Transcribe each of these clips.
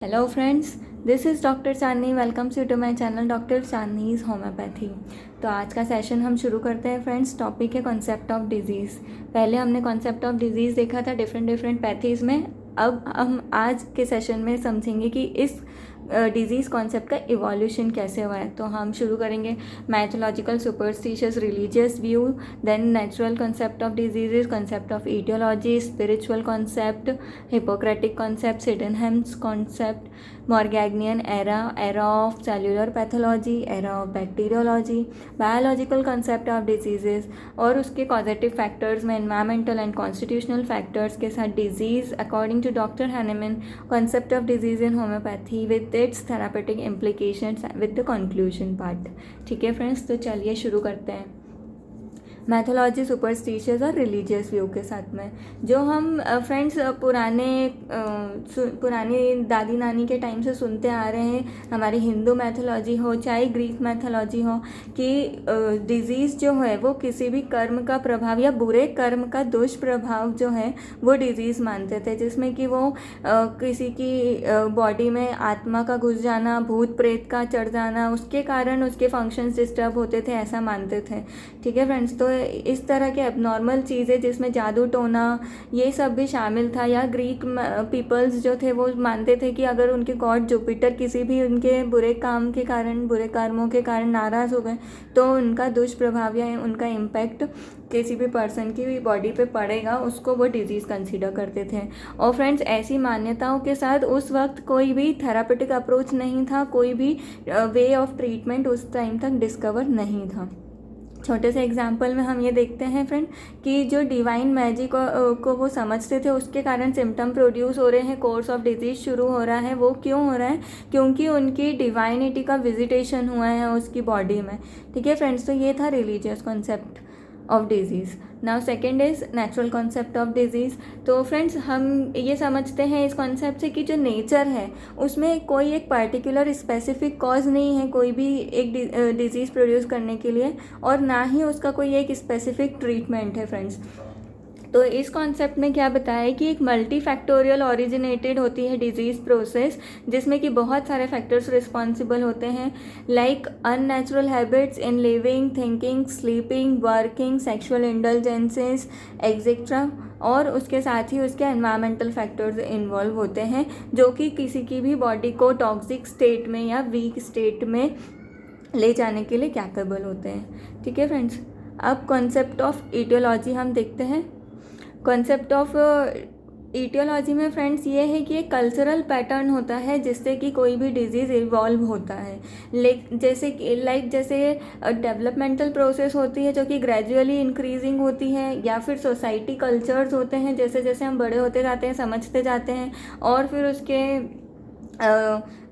Hello friends, this is doctor Chandni. Welcomes you to my channel doctor Chandni's homoeopathy. तो आज का session हम शुरू करते हैं फ्रेंड्स। टॉपिक है कॉन्सेप्ट ऑफ डिजीज़। पहले हमने कॉन्सेप्ट ऑफ डिजीज़ देखा था डिफरेंट पैथीज़ में। अब हम आज के सेशन में समझेंगे कि इस डिजीज़ कॉन्सेप्ट का इवोल्यूशन कैसे हुआ है। तो हम शुरू करेंगे mythological, superstitious, religious view, then natural concept of diseases, concept of aetiology, spiritual concept, Hippocratic concept, Sydenham's concept, Morgagnian era of cellular pathology, era of bacteriology, biological concept of diseases और उसके causative factors में environmental and constitutional factors के साथ disease according to doctor Hahnemann, concept of disease in homoeopathy with its therapeutic implications with the conclusion part. ठीक है friends, तो चलिए शुरू करते हैं मैथोलॉजी, सुपरस्टिशियस और रिलीजियस व्यू के साथ में। जो हम फ्रेंड्स पुरानी दादी नानी के टाइम से सुनते आ रहे हैं, हमारी हिंदू मैथोलॉजी हो चाहे ग्रीक मैथोलॉजी हो, कि डिजीज़ जो है वो किसी भी कर्म का प्रभाव या बुरे कर्म का दुष्प्रभाव जो है वो डिजीज़ मानते थे, जिसमें कि वो किसी की बॉडी में आत्मा का घुस जाना, भूत प्रेत का चढ़ जाना, उसके कारण उसके फंक्शंस डिस्टर्ब होते थे, ऐसा मानते थे। ठीक है फ्रेंड्स, तो इस तरह के एबनॉर्मल चीज़ें जिसमें जादू टोना ये सब भी शामिल था। या ग्रीक पीपल्स जो थे वो मानते थे कि अगर उनके गॉड जुपिटर किसी भी उनके बुरे काम के कारण, बुरे कर्मों के कारण नाराज़ हो गए तो उनका दुष्प्रभाव या उनका इम्पैक्ट किसी भी पर्सन की बॉडी पे पड़ेगा, उसको वो डिजीज़ कंसीडर करते थे। और फ्रेंड्स, ऐसी मान्यताओं के साथ उस वक्त कोई भी थेरापेटिक अप्रोच नहीं था, कोई भी वे ऑफ ट्रीटमेंट उस टाइम तक डिस्कवर नहीं था। छोटे से एग्जाम्पल में हम ये देखते हैं फ्रेंड कि जो डिवाइन मैजिक को वो समझते थे, उसके कारण सिम्टम प्रोड्यूस हो रहे हैं, कोर्स ऑफ डिजीज़ शुरू हो रहा है। वो क्यों हो रहा है? क्योंकि उनकी डिवाइनिटी का विजिटेशन हुआ है उसकी बॉडी में। ठीक है फ्रेंड्स, तो ये था religious concept of disease. Now second is natural concept of disease. तो फ्रेंड्स, हम ये समझते हैं इस कॉन्सेप्ट से कि जो नेचर है उसमें कोई एक पर्टिकुलर स्पेसिफिक कॉज नहीं है कोई भी एक डिजीज़ प्रोड्यूस करने के लिए, और ना ही उसका कोई एक स्पेसिफिक ट्रीटमेंट है फ्रेंड्स। तो इस कॉन्सेप्ट में क्या बताया है कि एक मल्टी फैक्टोरियल ओरिजिनेटेड होती है डिजीज़ प्रोसेस, जिसमें कि बहुत सारे फैक्टर्स रिस्पॉन्सिबल होते हैं, like unnatural habits in living, thinking, sleeping, working, sexual indulgences etcetera. और उसके साथ ही उसके एनवायरमेंटल फैक्टर्स इन्वॉल्व होते हैं, जो कि किसी की भी बॉडी को टॉक्सिक स्टेट में या वीक स्टेट में ले जाने के लिए कैपेबल होते हैं। ठीक है फ्रेंड्स, अब कॉन्सेप्ट ऑफ ईटियोलॉजी हम देखते हैं। कॉन्सेप्ट ऑफ ईटियोलॉजी में फ्रेंड्स ये है कि एक कल्चरल पैटर्न होता है जिससे कि कोई भी डिजीज़ इवॉल्व होता है। जैसे डेवलपमेंटल प्रोसेस होती है जो कि ग्रेजुअली इंक्रीजिंग होती है, या फिर सोसाइटी कल्चर्स होते हैं, जैसे जैसे हम बड़े होते जाते हैं, समझते जाते हैं, और फिर उसके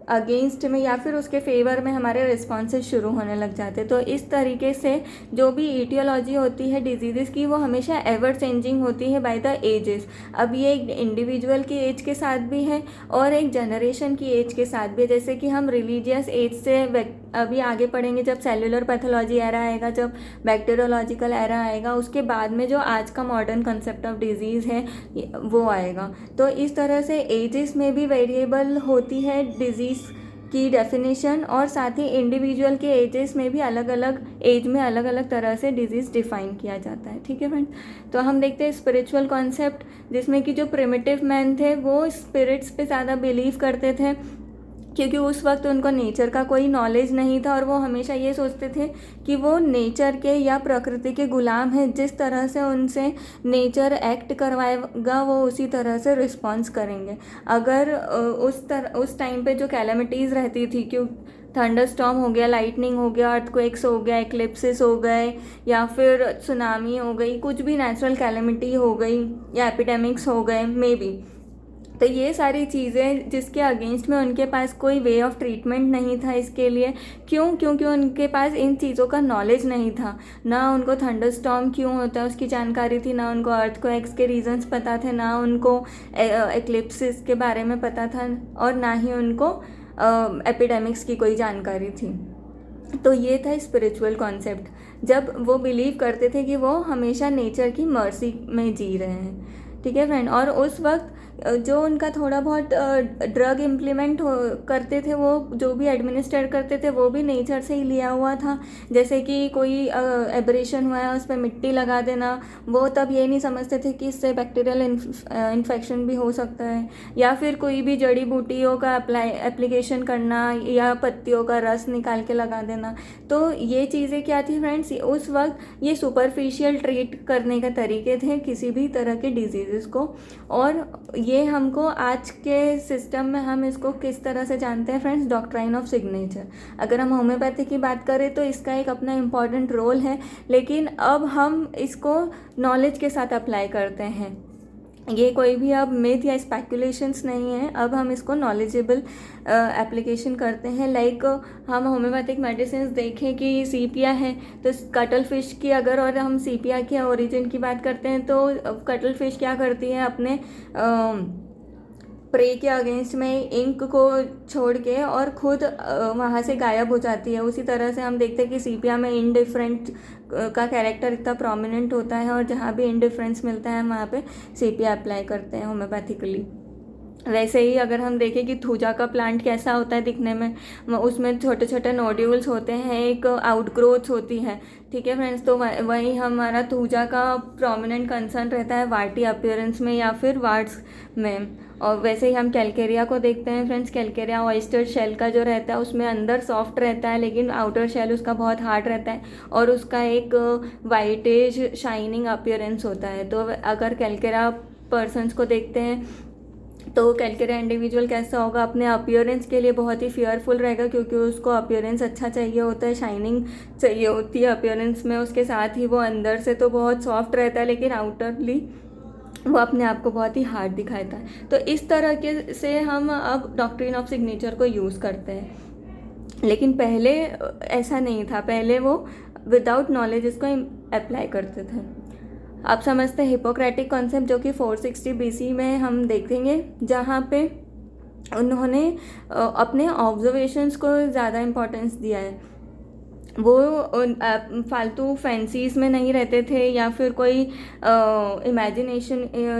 अगेंस्ट में या फिर उसके फेवर में हमारे रिस्पॉन्सेज शुरू होने लग जाते हैं। तो इस तरीके से जो भी ईटियोलॉजी होती है डिजीज़ की, वो हमेशा एवर चेंजिंग होती है बाय द एजेस। अब ये एक इंडिविजुअल की एज के साथ भी है और एक जनरेशन की एज के साथ भी है। जैसे कि हम रिलीजियस एज से अभी आगे पढ़ेंगे, जब सेल्युलर पैथोलॉजी एरा आएगा, जब बैक्टीरियोलॉजिकल एरा आएगा, उसके बाद में जो आज का मॉडर्न कंसेप्ट ऑफ डिजीज़ है वो आएगा। तो इस तरह से एजेस में भी वेरिएबल होती है डिजीज़ की डेफिनेशन, और साथ ही इंडिविजुअल के एजेस में भी अलग अलग एज में अलग अलग तरह से डिजीज़ डिफाइन किया जाता है। ठीक है फ्रेंड्स, तो हम देखते हैं स्पिरिचुअल कॉन्सेप्ट, जिसमें कि जो प्रिमिटिव मैन थे वो स्पिरिट्स पे ज़्यादा बिलीव करते थे, क्योंकि उस वक्त उनको नेचर का कोई नॉलेज नहीं था, और वो हमेशा ये सोचते थे कि वो नेचर के या प्रकृति के गुलाम हैं। जिस तरह से उनसे नेचर एक्ट करवाएगा वो उसी तरह से रिस्पॉन्स करेंगे। अगर उस टाइम पे जो कैलेमिटीज़ रहती थी, क्यों थंडरस्टॉर्म हो गया, लाइटनिंग हो गया, अर्थक्वेक्स हो गया, एक्लिप्सिस हो गए, या फिर सुनामी हो गई, कुछ भी नेचुरल कैलेमिटी हो गई, या एपिडेमिक्स हो गए मे बी, तो ये सारी चीज़ें जिसके अगेंस्ट में उनके पास कोई वे ऑफ ट्रीटमेंट नहीं था इसके लिए। क्योंकि उनके पास इन चीज़ों का नॉलेज नहीं था। ना उनको थंडरस्टॉर्म क्यों होता है उसकी जानकारी थी, ना उनको अर्थक्वेक्स के रीजंस पता थे, ना उनको एक्लिप्सिस के बारे में पता था, और ना ही उनको एपिडेमिक्स की कोई जानकारी थी। तो ये था स्पिरिचुअल कॉन्सेप्ट, जब वो बिलीव करते थे कि वो हमेशा नेचर की मर्सी में जी रहे हैं। ठीक है फ्रेंड, और उस वक्त जो उनका थोड़ा बहुत ड्रग इम्प्लीमेंट करते थे, वो जो भी एडमिनिस्टर करते थे वो भी नेचर से ही लिया हुआ था। जैसे कि कोई एब्रेशन हुआ है उस पर मिट्टी लगा देना, वो तब ये नहीं समझते थे कि इससे बैक्टीरियल इन्फेक्शन भी हो सकता है। या फिर कोई भी जड़ी बूटियों का एप्लीकेशन करना या पत्तियों का रस निकाल के लगा देना। तो ये चीज़ें क्या थी फ्रेंड्स, उस वक्त ये सुपरफिशियल ट्रीट करने का तरीके थे किसी भी तरह के डिजीज़ को। और ये हमको आज के सिस्टम में हम इसको किस तरह से जानते हैं फ्रेंड्स, डॉक्ट्राइन ऑफ सिग्नेचर। अगर हम होम्योपैथी की बात करें तो इसका एक अपना इम्पॉर्टेंट रोल है, लेकिन अब हम इसको नॉलेज के साथ अप्लाई करते हैं। ये कोई भी अब मिथ या स्पेकुलेशंस नहीं है, अब हम इसको नॉलेजेबल एप्लीकेशन करते हैं। लाइक हम होम्योपैथिक मेडिसिन देखें कि सीपिया है, तो कटल फिश की अगर और हम सीपिया के ओरिजिन की बात करते हैं तो कटल फिश क्या करती है, अपने प्रे के अगेंस्ट में इंक को छोड़ के और खुद वहाँ से गायब हो जाती है। उसी तरह से हम देखते हैं कि सीपिया में इनडिफरेंट का कैरेक्टर इतना प्रोमिनेंट होता है, और जहाँ भी इनडिफरेंस मिलता है वहाँ पे सीपिया अप्लाई करते हैं होम्योपैथिकली। वैसे ही अगर हम देखें कि थूजा का प्लांट कैसा होता है दिखने में, उसमें छोटे छोटे नोड्यूल्स होते हैं, एक आउटग्रोथ होती है, ठीक है फ्रेंड्स। तो वही हमारा थूजा का प्रोमिनेंट कंसर्न रहता है वार्टी अपीयरेंस में या फिर वार्ड्स में। और वैसे ही हम कैलकेरिया को देखते हैं फ्रेंड्स, कैलकेरिया ऑयस्टर शेल का जो रहता है उसमें अंदर सॉफ्ट रहता है, लेकिन आउटर शेल उसका बहुत हार्ड रहता है और उसका एक वाइटेज शाइनिंग अपीयरेंस होता है। तो अगर कैलकेरिया पर्सनस को देखते हैं तो कैलकेरिया इंडिविजुअल कैसा होगा, अपने अपीयरेंस के लिए बहुत ही फियरफुल रहेगा, क्योंकि उसको अपीयरेंस अच्छा चाहिए होता है, शाइनिंग चाहिए होती है अपीयरेंस में। उसके साथ ही वो अंदर से तो बहुत सॉफ्ट रहता है, लेकिन आउटरली वो अपने आप को बहुत ही हार्ड दिखाता है। तो इस तरह के से हम अब डॉक्ट्रिन ऑफ सिग्नेचर को यूज़ करते हैं, लेकिन पहले ऐसा नहीं था। पहले वो विदाउट नॉलेज इसको अप्लाई करते थे। आप समझते हैं हिपोक्रेटिक कॉन्सेप्ट, जो कि 460 BC में हम देखेंगे, जहाँ पे उन्होंने अपने ऑब्जर्वेशंस को ज़्यादा इम्पोर्टेंस दिया है। वो फालतू फैंसीज़ में नहीं रहते थे या फिर कोई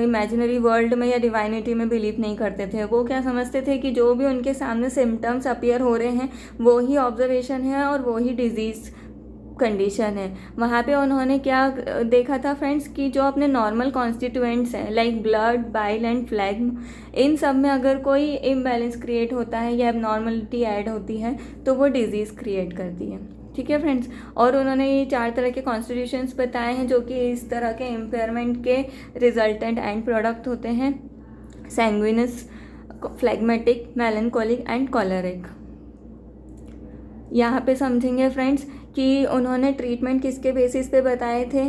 इमेजिनरी वर्ल्ड में या डिवाइनिटी में बिलीव नहीं करते थे। वो क्या समझते थे कि जो भी उनके सामने सिम्टम्स अपीयर हो रहे हैं वो ही ऑब्जर्वेशन है और वो ही डिजीज़ कंडीशन है। वहाँ पे उन्होंने क्या देखा था फ्रेंड्स, कि जो अपने नॉर्मल कॉन्स्टिट्यूएंट्स हैं लाइक ब्लड, बाइल एंड फ्लैग्म, इन सब में अगर कोई इम्बैलेंस क्रिएट होता है या एबनॉर्मलिटी ऐड होती है तो वो डिजीज़ क्रिएट करती है, ठीक है फ्रेंड्स। और उन्होंने ये 4 तरह के कॉन्स्टिट्यूशंस बताए हैं जो कि इस तरह के इम्पेयरमेंट के रिजल्टेंट एंड प्रोडक्ट होते हैं: सैंग्विनस, फ्लैग्मेटिक, मेलनकोलिक एंड कॉलरिक। यहाँ पे समझेंगे फ्रेंड्स कि उन्होंने ट्रीटमेंट किसके बेसिस पे बताए थे,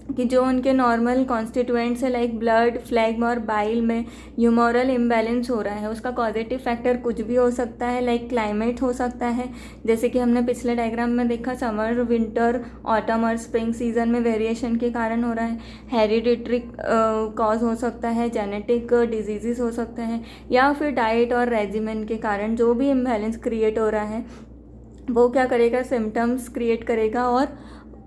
कि जो उनके नॉर्मल कॉन्स्टिट्यूएंट्स है लाइक ब्लड, फ्लैग्म और बाइल में ह्यूमोरल इम्बैलेंस हो रहा है, उसका कॉजेटिव फैक्टर कुछ भी हो सकता है, लाइक क्लाइमेट हो सकता है, जैसे कि हमने पिछले डायग्राम में देखा समर, विंटर, ऑटम और स्प्रिंग सीजन में वेरिएशन के कारण हो रहा है। हेरिडिटरी कॉज हो सकता है, जेनेटिक डिजीज़ हो सकते हैं, या फिर डाइट और रेजिमेन के कारण जो भी इम्बैलेंस क्रिएट हो रहा है वो क्या करेगा, सिम्टम्स क्रिएट करेगा और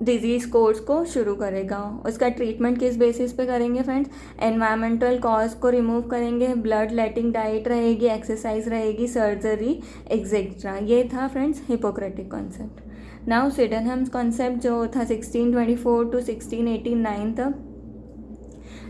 डिजीज़ कोर्स को शुरू करेगा। उसका ट्रीटमेंट किस बेसिस पे करेंगे फ्रेंड्स, एनवायरमेंटल कॉज को रिमूव करेंगे, ब्लड लेटिंग डाइट रहेगी, एक्सरसाइज रहेगी, सर्जरी एक्सेट्रा। ये था friends Hippocratic concept. Now Sydenham's concept जो था 1624 to 1689 तक,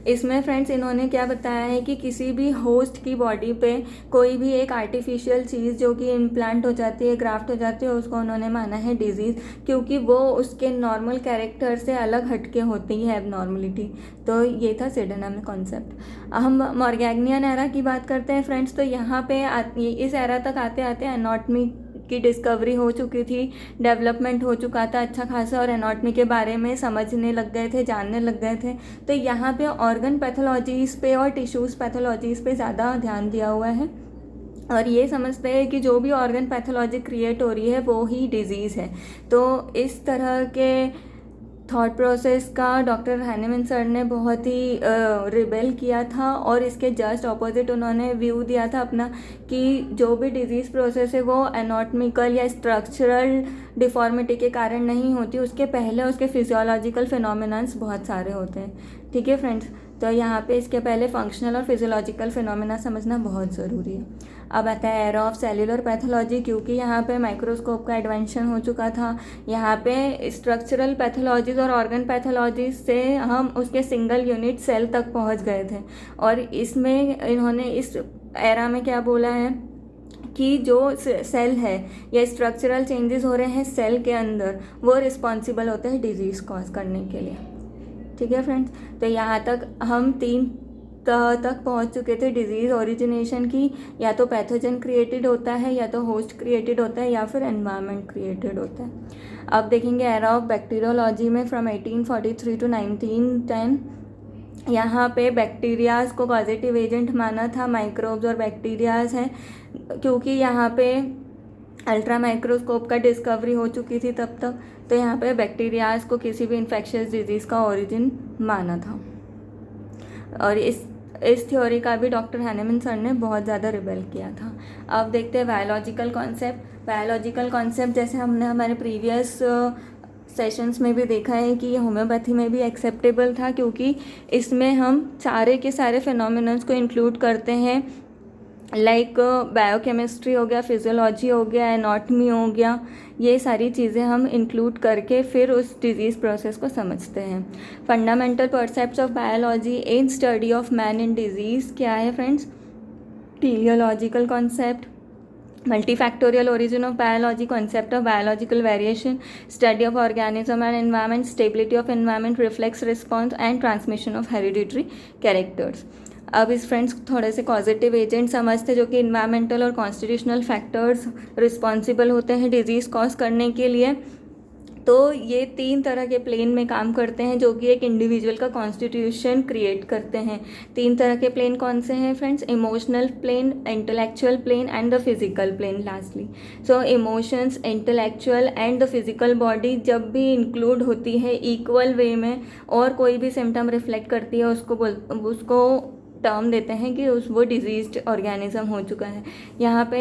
इसमें फ्रेंड्स इन्होंने क्या बताया है कि किसी भी होस्ट की बॉडी पे कोई भी एक आर्टिफिशियल चीज़ जो कि इम्प्लांट हो जाती है, ग्राफ्ट हो जाती है, उसको उन्होंने माना है डिजीज़, क्योंकि वो उसके नॉर्मल कैरेक्टर से अलग हटके होती है एबनॉर्मलिटी। तो ये था सिडेनहम कॉन्सेप्ट। हम मॉर्गेग्नियन एरा की बात करते हैं फ्रेंड्स, तो यहाँ पे इस एरा तक आते आते एनाटॉमी की डिस्कवरी हो चुकी थी, डेवलपमेंट हो चुका था अच्छा खासा, और एनाटॉमी के बारे में समझने लग गए थे, जानने लग गए थे। तो यहाँ पे ऑर्गन पैथोलॉजीज़ पे और टिश्यूज़ पैथोलॉजीज़ पे ज़्यादा ध्यान दिया हुआ है, और ये समझते हैं कि जो भी ऑर्गन पैथोलॉजी क्रिएट हो रही है वो ही डिजीज़ है। तो इस तरह के थॉट प्रोसेस का डॉक्टर हैनेमन सर ने बहुत ही रिबेल किया था, और इसके जस्ट ऑपोजिट उन्होंने व्यू दिया था अपना, कि जो भी डिजीज़ प्रोसेस है वो एनाटॉमिकल या स्ट्रक्चरल डिफॉर्मिटी के कारण नहीं होती, उसके पहले उसके फिजियोलॉजिकल फिनोमिनन्स बहुत सारे होते हैं, ठीक है फ्रेंड्स। तो यहाँ पे इसके पहले फंक्शनल और फिजियोलॉजिकल फिनोमेना समझना बहुत ज़रूरी है। अब आता है एरा ऑफ सेल्युलर पैथोलॉजी, क्योंकि यहाँ पे माइक्रोस्कोप का एडवेंशन हो चुका था। यहाँ पे स्ट्रक्चरल पैथोलॉजीज और ऑर्गन पैथोलॉजी से हम उसके सिंगल यूनिट सेल तक पहुँच गए थे, और इसमें इन्होंने इस एरा में क्या बोला है कि जो सेल है या स्ट्रक्चरल चेंजेस हो रहे हैं सेल के अंदर, वो रिस्पॉन्सिबल होते हैं डिजीज़ कॉज करने के लिए। ठीक है फ्रेंड्स, तो यहाँ तक हम 3 तक पहुँच चुके थे डिजीज़ ओरिजिनेशन की। या तो पैथोजन क्रिएटेड होता है, या तो होस्ट क्रिएटेड होता है, या फिर एनवायरनमेंट क्रिएटेड होता है। अब देखेंगे एरा ऑफ बैक्टीरियोलॉजी में फ्रॉम 1843 टू 1910। यहाँ पे बैक्टीरियाज को पॉजिटिव एजेंट माना था, माइक्रोब्स और बैक्टीरियाज हैं, क्योंकि यहाँ पे अल्ट्रा माइक्रोस्कोप का डिस्कवरी हो चुकी थी तब तक। तो यहाँ पे बैक्टीरियाज को किसी भी इन्फेक्शियस डिजीज़ का ओरिजिन माना था, और इस थ्योरी का भी डॉक्टर हैनेमन सर ने बहुत ज़्यादा रिबेल किया था। अब देखते हैं बायोलॉजिकल कॉन्सेप्ट। बायोलॉजिकल कॉन्सेप्ट जैसे हमने हमारे प्रीवियस सेशंस में भी देखा है कि ये होम्योपैथी में भी एक्सेप्टेबल था, क्योंकि इसमें हम सारे के सारे फिनोमिनन्स को इंक्लूड करते हैं, लाइक बायोकेमिस्ट्री हो गया, फिजियोलॉजी हो गया, एनाटॉमी हो गया, ये सारी चीज़ें हम इंक्लूड करके फिर उस डिजीज़ प्रोसेस को समझते हैं। Fundamental percepts of biology in study of man in disease क्या है friends? Teleological concept, multifactorial origin of biology, concept of biological variation, study of organism and environment, stability of environment, reflex response and transmission of hereditary characters। अब इस friends थोड़े से causative agent समझते जो कि environmental और कॉन्स्टिट्यूशनल फैक्टर्स रिस्पॉन्सिबल होते हैं डिजीज़ कॉज करने के लिए। तो ये 3 तरह के प्लेन में काम करते हैं जो कि एक इंडिविजुअल का कॉन्स्टिट्यूशन क्रिएट करते हैं। 3 तरह के प्लेन कौन से हैं friends? Emotional plane, intellectual plane and the physical plane lastly. So emotions, intellectual and the physical body जब भी इंक्लूड होती है इक्वल वे में और कोई भी सिम्टम रिफ्लेक्ट करती है, उसको टर्म देते हैं कि वो डिजीज्ड ऑर्गेनिज्म हो चुका है। यहाँ पे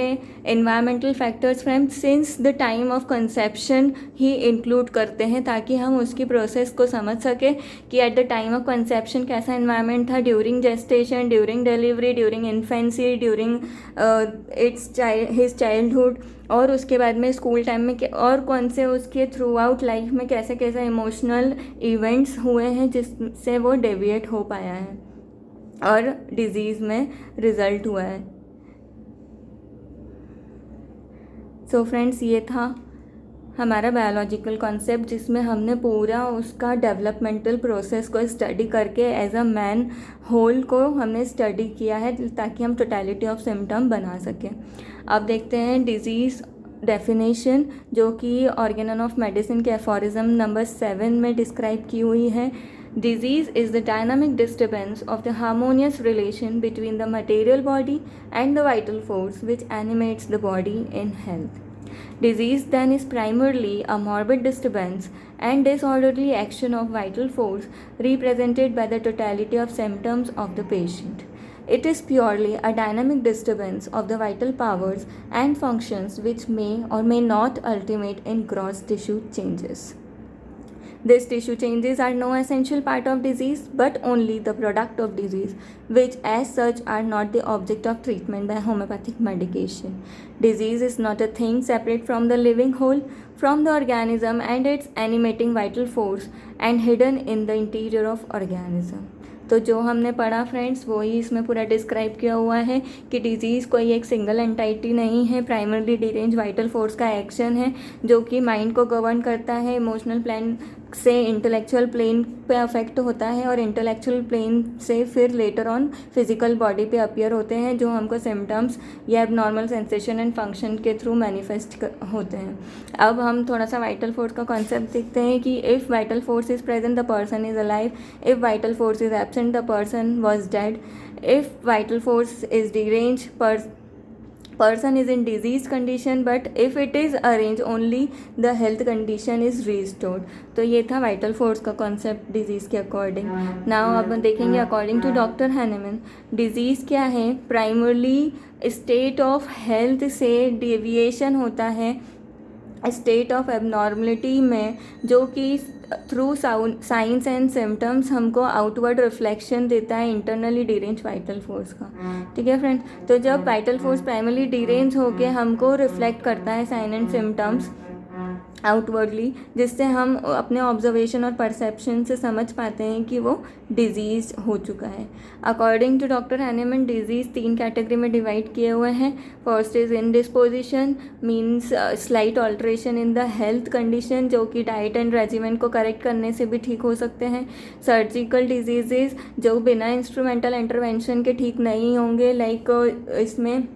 environmental factors friend since the time of conception he include करते हैं, ताकि हम उसकी प्रोसेस को समझ सके कि at the time of conception कैसा एनवायरनमेंट था, during gestation, during delivery, during infancy, during his childhood, और उसके बाद में स्कूल टाइम में और कौन से उसके थ्रू आउट लाइफ में कैसे कैसे इमोशनल इवेंट्स हुए हैं जिससे वो डेविएट हो पाया है और डिजीज़ में रिज़ल्ट हुआ है। सो फ्रेंड्स, ये था हमारा बायोलॉजिकल कॉन्सेप्ट जिसमें हमने पूरा उसका डेवलपमेंटल प्रोसेस को स्टडी करके एज अ मैन होल को हमने स्टडी किया है ताकि हम टोटलिटी ऑफ सिम्टम बना सकें। अब देखते हैं डिजीज़ डेफिनेशन जो कि ऑर्गेनन ऑफ मेडिसिन के एफोरिज्म नंबर 7 में डिस्क्राइब की हुई है। Disease is the dynamic disturbance of the harmonious relation between the material body and the vital force which animates the body in health. Disease then is primarily a morbid disturbance and disorderly action of vital force represented by the totality of symptoms of the patient. It is purely a dynamic disturbance of the vital powers and functions which may or may not ultimate in gross tissue changes. These tissue changes are no essential part of disease but only the product of disease, which as such are not the object of treatment by homeopathic medication. Disease is not a thing separate from the living whole, from the organism and its animating vital force and hidden in the interior of organism. तो जो हमने पढ़ा friends वही इसमें पूरा describe किया हुआ है कि डिजीज़ कोई एक सिंगल एंटाइटी नहीं है, प्राइमरली डिरेंज वाइटल फोर्स का एक्शन है जो कि माइंड को गवर्न करता है, इमोशनल प्लेन से इंटेलेक्चुअल प्लेन पे अफेक्ट होता है और इंटेलेक्चुअल प्लेन से फिर लेटर ऑन फिजिकल बॉडी पे अपीयर होते हैं जो हमको सिम्टम्स या एबनॉर्मल सेंसेशन एंड फंक्शन के थ्रू मैनिफेस्ट होते हैं। अब हम थोड़ा सा वाइटल फोर्स का कॉन्सेप्ट देखते हैं कि if vital force is present the person is alive, if vital force is absent the person was dead, if vital force is derange person is in diseased condition, but if it is arranged only the health condition is restored। तो ये था vital force का concept disease के according. Now अब देखेंगे according to doctor Hahnemann disease क्या है। Primarily state of health से डेविएशन होता है स्टेट ऑफ एबनॉर्मलिटी में, जो कि थ्रू साइंस एंड सिम्टम्स हमको आउटवर्ड रिफ्लेक्शन देता है इंटरनली डिरेंज वाइटल फोर्स का। ठीक है फ्रेंड्स, तो जब वाइटल फोर्स प्राइमरली डिरेंज होके हमको रिफ्लेक्ट करता है साइन एंड सिम्टम्स आउटवर्डली, जिससे हम अपने ऑब्जर्वेशन और परसेप्शन से समझ पाते हैं कि वो डिजीज़ हो चुका है। According to doctor Hahnemann, disease 3 category में डिवाइड किए हुए हैं। First is indisposition, means slight alteration in the health condition, जो कि डाइट एंड रेजिमेंट को करेक्ट करने से भी ठीक हो सकते हैं। सर्जिकल डिजीज़ेज़, जो बिना इंस्ट्रूमेंटल इंटरवेंशन के ठीक नहीं होंगे, लाइक इसमें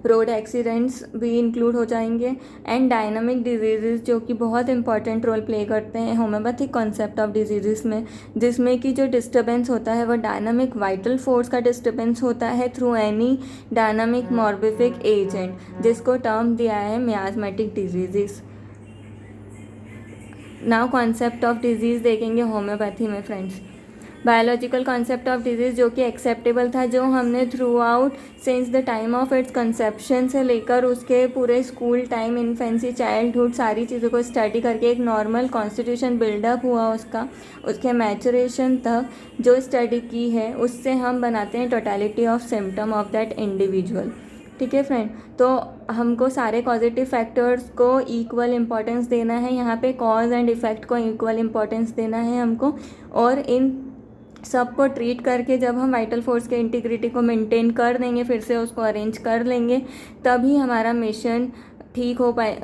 रोड एक्सीडेंट्स भी इंक्लूड हो जाएंगे। एंड डायनामिक डिजीज़, जो कि बहुत इंपॉर्टेंट रोल प्ले करते हैं होम्योपैथिक कॉन्सेप्ट ऑफ डिजीज़ में, जिसमें कि जो डिस्टर्बेंस होता है वो डायनामिक वाइटल फोर्स का डिस्टर्बेंस होता है थ्रू एनी डायनामिक मॉर्बिफिक एजेंट, जिसको टर्म दिया है miasmatic disease. Now concept of disease देखेंगे होम्योपैथी में friends. Biological concept of disease, जो कि एक्सेप्टेबल था, जो हमने through out since the time of its conception से लेकर उसके पूरे स्कूल टाइम, इन्फेंसी, चाइल्डहुड, सारी चीज़ों को स्टडी करके एक नॉर्मल कॉन्स्टिट्यूशन बिल्डअप हुआ उसका, उसके मैचुरेशन तक जो स्टडी की है, उससे हम बनाते हैं totality of symptom of that individual. ठीक है फ्रेंड, तो हमको सारे पॉजिटिव फैक्टर्स को इक्वल इम्पोर्टेंस देना है, यहाँ पे कॉज एंड इफ़ेक्ट को इक्वल इम्पोर्टेंस देना है हमको, और इन सबको ट्रीट करके जब हम वाइटल फोर्स के इंटीग्रिटी को मेंटेन कर देंगे, फिर से उसको अरेंज कर लेंगे, तभी हमारा मिशन ठीक हो पाए,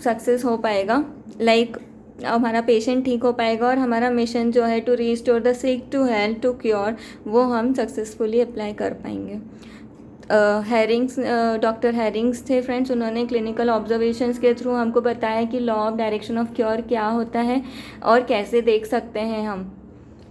सक्सेस हो पाएगा। लाइक हमारा पेशेंट ठीक हो पाएगा और हमारा मिशन जो है to restore the sick to health to cure, वो हम सक्सेसफुली अप्लाई कर पाएंगे। हैरिंग्स, डॉक्टर हैरिंग्स थे फ्रेंड्स, उन्होंने क्लिनिकल ऑब्जर्वेशंस के थ्रू हमको बताया कि law of direction of cure क्या होता है और कैसे देख सकते हैं हम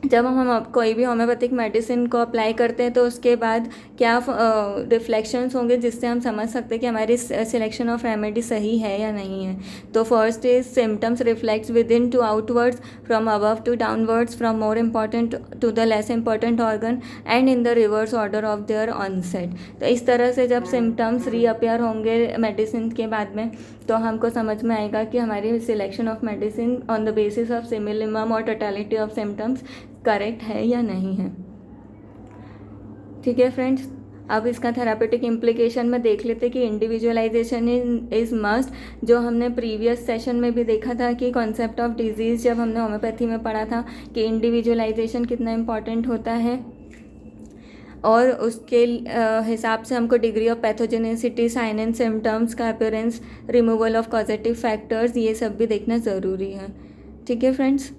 जब हम कोई भी होम्योपैथिक मेडिसिन को अप्लाई करते हैं, तो उसके बाद क्या रिफ्लेक्शंस होंगे जिससे हम समझ सकते हैं कि हमारी सिलेक्शन ऑफ रेमेडी सही है या नहीं है। तो first is symptoms reflects within to outwards, from above to downwards, from more important to the less important organ and in the reverse order of their onset. तो इस तरह से जब सिम्टम्स रीअपियर होंगे मेडिसिन के बाद में, तो हमको समझ में आएगा कि हमारी selection of medicine on the basis of similimum और टोटलिटी ऑफ सिम्टम्स करेक्ट है या नहीं है। ठीक है फ्रेंड्स, अब इसका थेरापेटिक इम्प्लीकेशन में देख लेते कि इंडिविजुअलाइजेशन इज़ मस्ट, जो हमने प्रीवियस सेशन में भी देखा था कि कॉन्सेप्ट ऑफ डिजीज़ जब हमने होम्योपैथी में पढ़ा था कि इंडिविजुअलाइजेशन कितना इम्पॉर्टेंट होता है, और उसके हिसाब से हमको degree of pathogenicity, sign and symptoms का appearance, removal of positive factors, ये सब भी देखना ज़रूरी है। ठीक है फ्रेंड्स,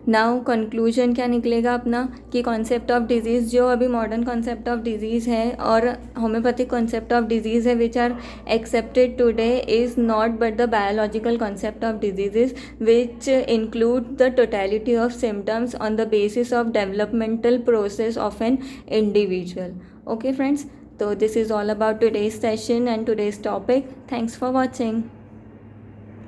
नाउ कंक्लूजन क्या निकलेगा अपना कि कॉन्सेप्ट ऑफ डिजीज़, जो अभी मॉडर्न कॉन्सेप्ट ऑफ डिजीज़ है और होम्योपैथिक कॉन्सेप्ट ऑफ डिजीज़ है which are accepted today, is not but the biological concept of diseases which include the totality of symptoms on the basis of developmental process of an individual. Okay friends, तो this is all about today's session and today's topic. Thanks for watching.